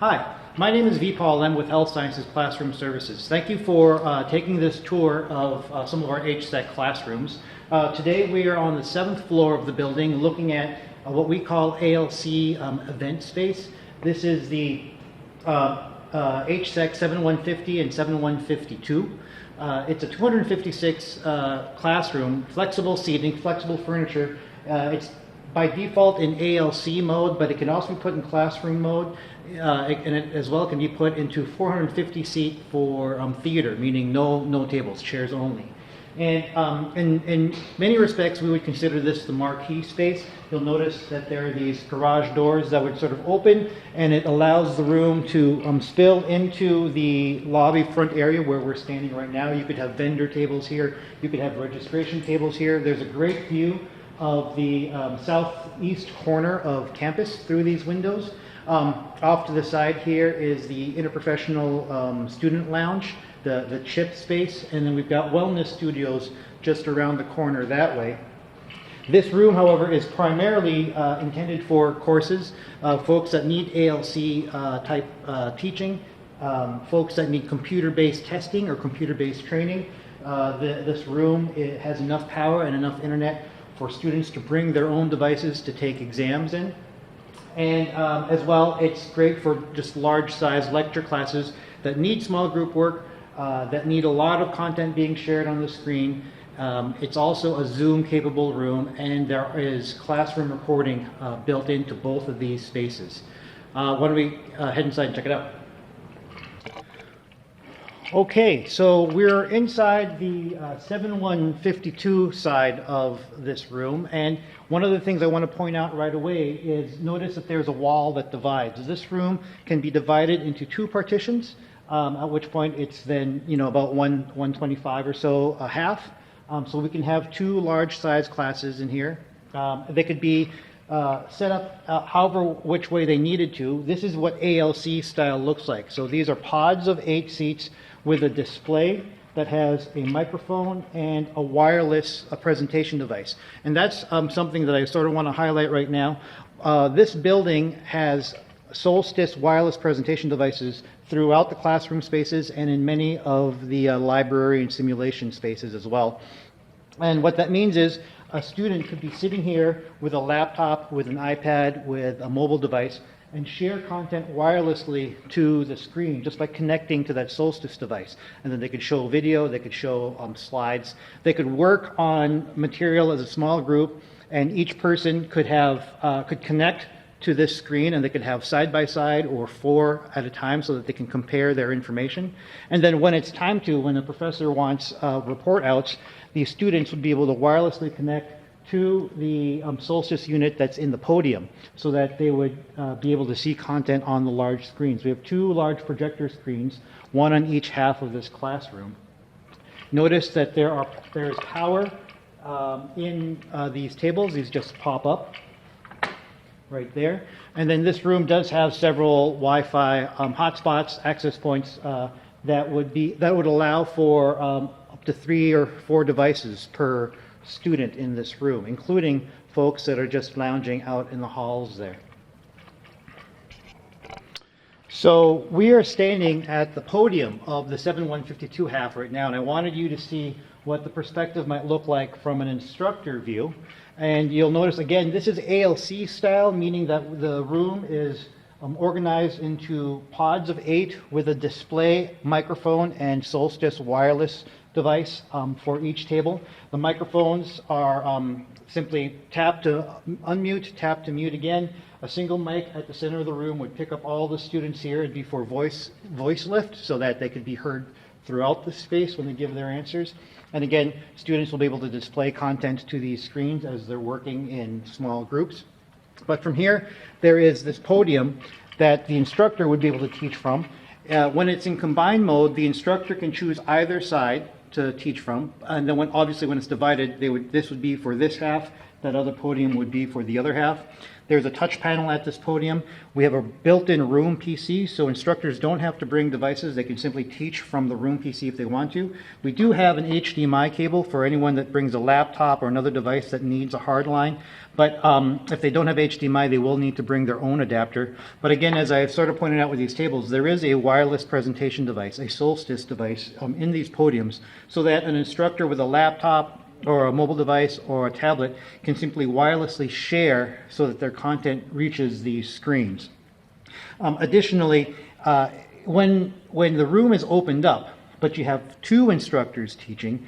Hi, my name is V. Paul. I'm with Health Sciences Classroom Services. Thank you for taking this tour of some of our HSEC classrooms. Today we are on the 7th floor of the building looking at what we call ALC event space. This is the HSEC 7150 and 7152. It's a 256 classroom, flexible seating, flexible furniture. It's by default in ALC mode, but it can also be put in classroom mode, and it as well can be put into 450 seat for theater, meaning no tables, chairs only. And in many respects, we would consider this the marquee space. You'll notice that there are these garage doors that would sort of open, and it allows the room to spill into the lobby front area where we're standing right now. You could have vendor tables here. You could have registration tables here. There's a great view of the southeast corner of campus through these windows. Off to the side here is the interprofessional student lounge, the chip space, and then we've got wellness studios just around the corner that way. This room, however, is primarily intended for courses, folks that need ALC type teaching, folks that need computer-based testing or computer-based training. This room, it has enough power and enough internet for students to bring their own devices to take exams in. And as well, it's great for just large size lecture classes that need small group work, that need a lot of content being shared on the screen. It's also a Zoom capable room, and there is classroom recording built into both of these spaces. Why don't we head inside and check it out? Okay, so we're inside the 7152 side of this room, and one of the things I want to point out right away is notice that there's a wall that divides. This room can be divided into two partitions, at which point it's then about 125 or so a half. So we can have two large size classes in here. They could be set up however which way they needed to. This is what ALC style looks like. So these are pods of 8 seats with a display that has a microphone and a wireless presentation device. And that's something that I sort of want to highlight right now. This building has Solstice wireless presentation devices throughout the classroom spaces and in many of the library and simulation spaces as well. And what that means is a student could be sitting here with a laptop, with an iPad, with a mobile device, and share content wirelessly to the screen just by connecting to that Solstice device. And then they could show video, they could show slides, they could work on material as a small group, and each person could connect to this screen, and they could have side by side or 4 at a time so that they can compare their information. And then when it's time to, when the professor wants report outs, the students would be able to wirelessly connect to the Solstice unit that's in the podium so that they would be able to see content on the large screens. We have 2 large projector screens, one on each half of this classroom. Notice that there is power in these tables. These just pop up right there. And then this room does have several Wi-Fi hotspots, access points that would allow for up to 3 or 4 devices per student in this room, including folks that are just lounging out in the halls there. So we are standing at the podium of the 7152 half right now, and I wanted you to see what the perspective might look like from an instructor view. And you'll notice, again, this is ALC style, meaning that the room is organized into pods of 8 with a display, microphone, and Solstice wireless device for each table. The microphones are simply tap to unmute, tap to mute again. A single mic at the center of the room would pick up all the students here. It'd be for voice lift so that they could be heard throughout the space when they give their answers. And again, students will be able to display content to these screens as they're working in small groups. But from here, there is this podium that the instructor would be able to teach from. When it's in combined mode, the instructor can choose either side to teach from, and then obviously when it's divided, this would be for this half, that other podium would be for the other half. There's a touch panel at this podium. We have a built-in room PC, so instructors don't have to bring devices. They can simply teach from the room PC if they want to. We do have an HDMI cable for anyone that brings a laptop or another device that needs a hard line. But if they don't have HDMI, they will need to bring their own adapter. But again, as I sort of pointed out with these tables, there is a wireless presentation device, a Solstice device in these podiums, so that an instructor with a laptop or a mobile device or a tablet can simply wirelessly share so that their content reaches these screens. Additionally, when the room is opened up, but you have two instructors teaching,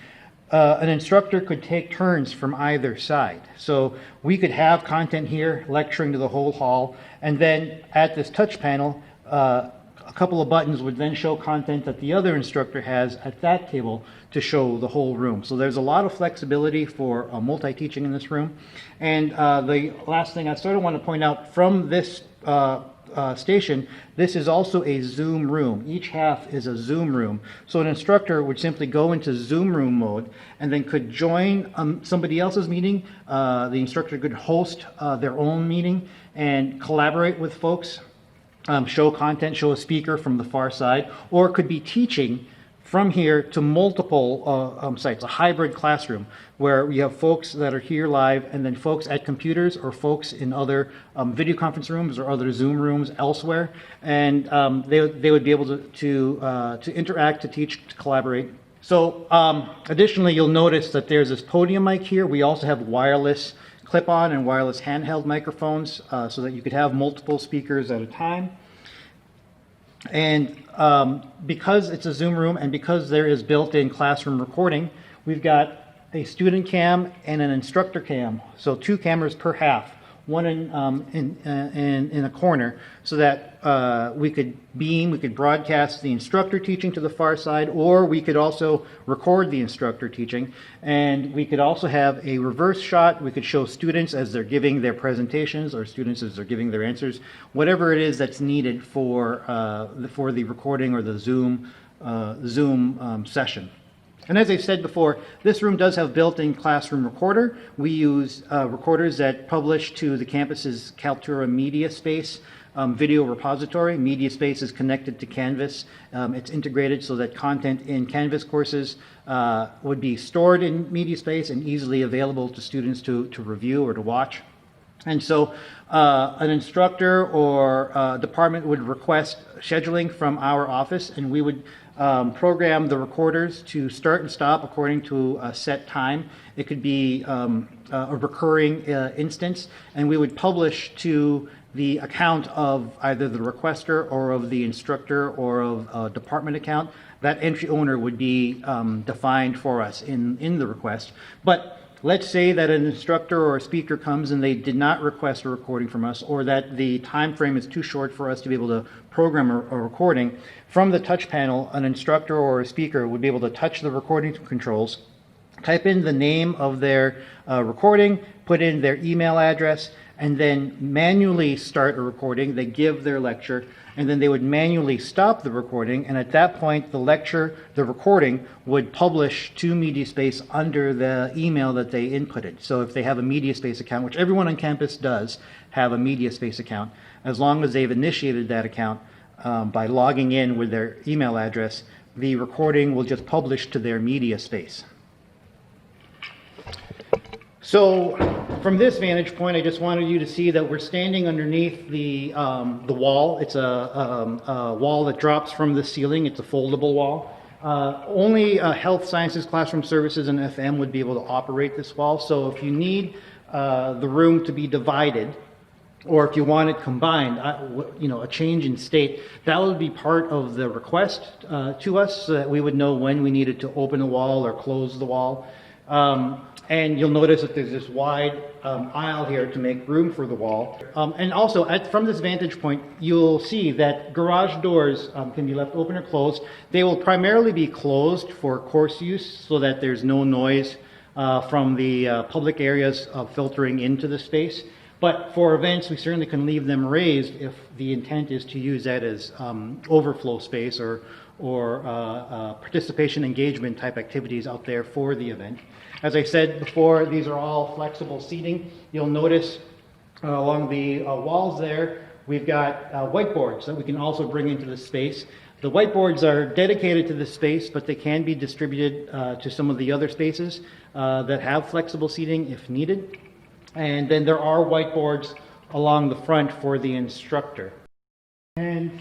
an instructor could take turns from either side. So we could have content here lecturing to the whole hall, and then at this touch panel, a couple of buttons would then show content that the other instructor has at that table to show the whole room. So there's a lot of flexibility for multi-teaching in this room. And the last thing I sort of want to point out from this station, this is also a Zoom room. Each half is a Zoom room. So an instructor would simply go into Zoom room mode and then could join somebody else's meeting. The instructor could host their own meeting and collaborate with folks, show content, show a speaker from the far side, or could be teaching from here to multiple sites, a hybrid classroom where we have folks that are here live and then folks at computers or folks in other video conference rooms or other Zoom rooms elsewhere. And they would be able to interact, to teach, to collaborate. So additionally, you'll notice that there's this podium mic here. We also have wireless clip-on and wireless handheld microphones so that you could have multiple speakers at a time. And because it's a Zoom room and because there is built-in classroom recording, we've got a student cam and an instructor cam. So 2 cameras per half, one in a corner, so that we could broadcast the instructor teaching to the far side, or we could also record the instructor teaching. And we could also have a reverse shot. We could show students as they're giving their presentations or students as they're giving their answers, whatever it is that's needed for the recording or the Zoom session. And as I said before, this room does have built-in classroom recorder. We use recorders that publish to the campus's Kaltura Media Space video repository. Media Space is connected to Canvas. It's integrated so that content in Canvas courses would be stored in Media Space and easily available to students to review or to watch. And so an instructor or department would request scheduling from our office, and we would program the recorders to start and stop according to a set time. It could be a recurring instance, and we would publish to the account of either the requester or of the instructor or of a department account. That entry owner would be defined for us in the request. But let's say that an instructor or a speaker comes and they did not request a recording from us, or that the time frame is too short for us to be able to program a recording. From the touch panel, an instructor or a speaker would be able to touch the recording controls, type in the name of their recording, put in their email address, and then manually start a recording. They give their lecture, and then they would manually stop the recording, and at that point the recording would publish to MediaSpace under the email that they inputted. So if they have a MediaSpace account, which everyone on campus does have a MediaSpace account, as long as they've initiated that account by logging in with their email address, the recording will just publish to their MediaSpace. So from this vantage point, I just wanted you to see that we're standing underneath the wall. It's a wall that drops from the ceiling. It's a foldable wall. Only Health Sciences Classroom Services and FM would be able to operate this wall. So if you need the room to be divided, or if you want it combined, a change in state, that would be part of the request to us, so that we would know when we needed to open the wall or close the wall. And you'll notice that there's this wide aisle here to make room for the wall. And also, from this vantage point, you'll see that garage doors can be left open or closed. They will primarily be closed for course use so that there's no noise from the public areas filtering into the space. But for events, we certainly can leave them raised if the intent is to use that as overflow space or participation engagement type activities out there for the event. As I said before, these are all flexible seating. You'll notice Along the walls there, we've got whiteboards that we can also bring into the space. The whiteboards are dedicated to this space, but they can be distributed to some of the other spaces that have flexible seating if needed. And then there are whiteboards along the front for the instructor. And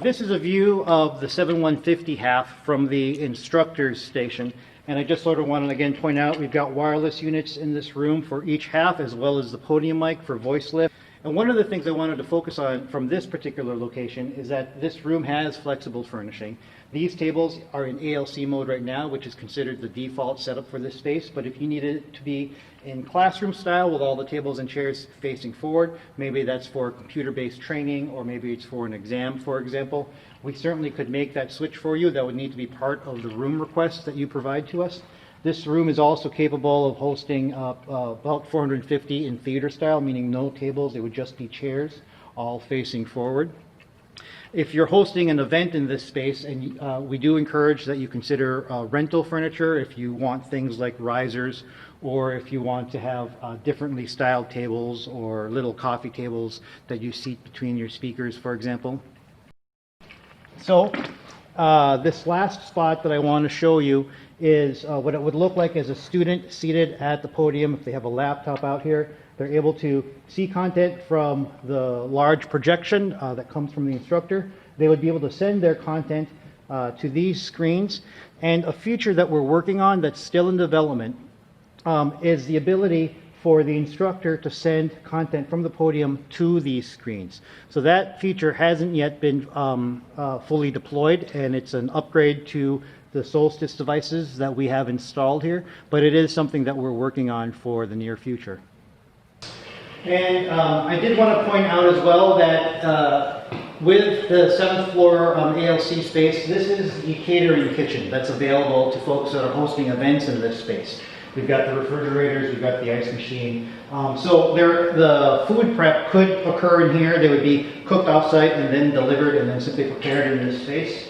this is a view of the 7150 half from the instructor's station. And I just sort of want to again point out we've got wireless units in this room for each half, as well as the podium mic for voice lift. And one of the things I wanted to focus on from this particular location is that this room has flexible furnishing. These tables are in ALC mode right now, which is considered the default setup for this space. But if you need it to be in classroom style with all the tables and chairs facing forward, maybe that's for computer-based training, or maybe it's for an exam, for example, we certainly could make that switch for you. That would need to be part of the room request that you provide to us. This room is also capable of hosting about 450 in theater style, meaning no tables, it would just be chairs all facing forward. If you're hosting an event in this space, and we do encourage that you consider rental furniture if you want things like risers, or if you want to have differently styled tables or little coffee tables that you seat between your speakers, for example. So this last spot that I want to show you is what it would look like as a student seated at the podium. If they have a laptop out here, they're able to see content from the large projection that comes from the instructor. They would be able to send their content to these screens. And a feature that we're working on that's still in development is the ability for the instructor to send content from the podium to these screens. So that feature hasn't yet been fully deployed, and it's an upgrade to the Solstice devices that we have installed here, but it is something that we're working on for the near future. And I did want to point out as well that with the 7th floor ALC space, this is the catering kitchen that's available to folks that are hosting events in this space. We've got the refrigerators, we've got the ice machine. So the food prep could occur in here. They would be cooked off-site and then delivered and then simply prepared in this space.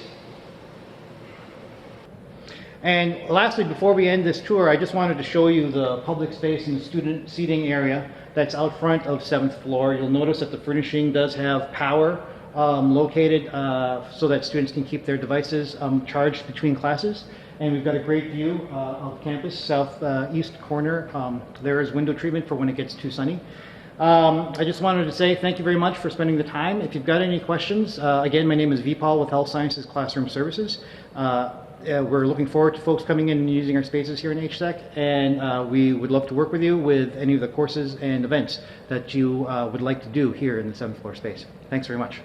And lastly, before we end this tour, I just wanted to show you the public space and the student seating area that's out front of 7th floor. You'll notice that the furnishing does have power located so that students can keep their devices charged between classes. And we've got a great view of campus, southeast corner. There is window treatment for when it gets too sunny. I just wanted to say thank you very much for spending the time. If you've got any questions, again, my name is Vipal with Health Sciences Classroom Services. We're looking forward to folks coming in and using our spaces here in HSEC, and we would love to work with you with any of the courses and events that you would like to do here in the 7th floor space. Thanks very much.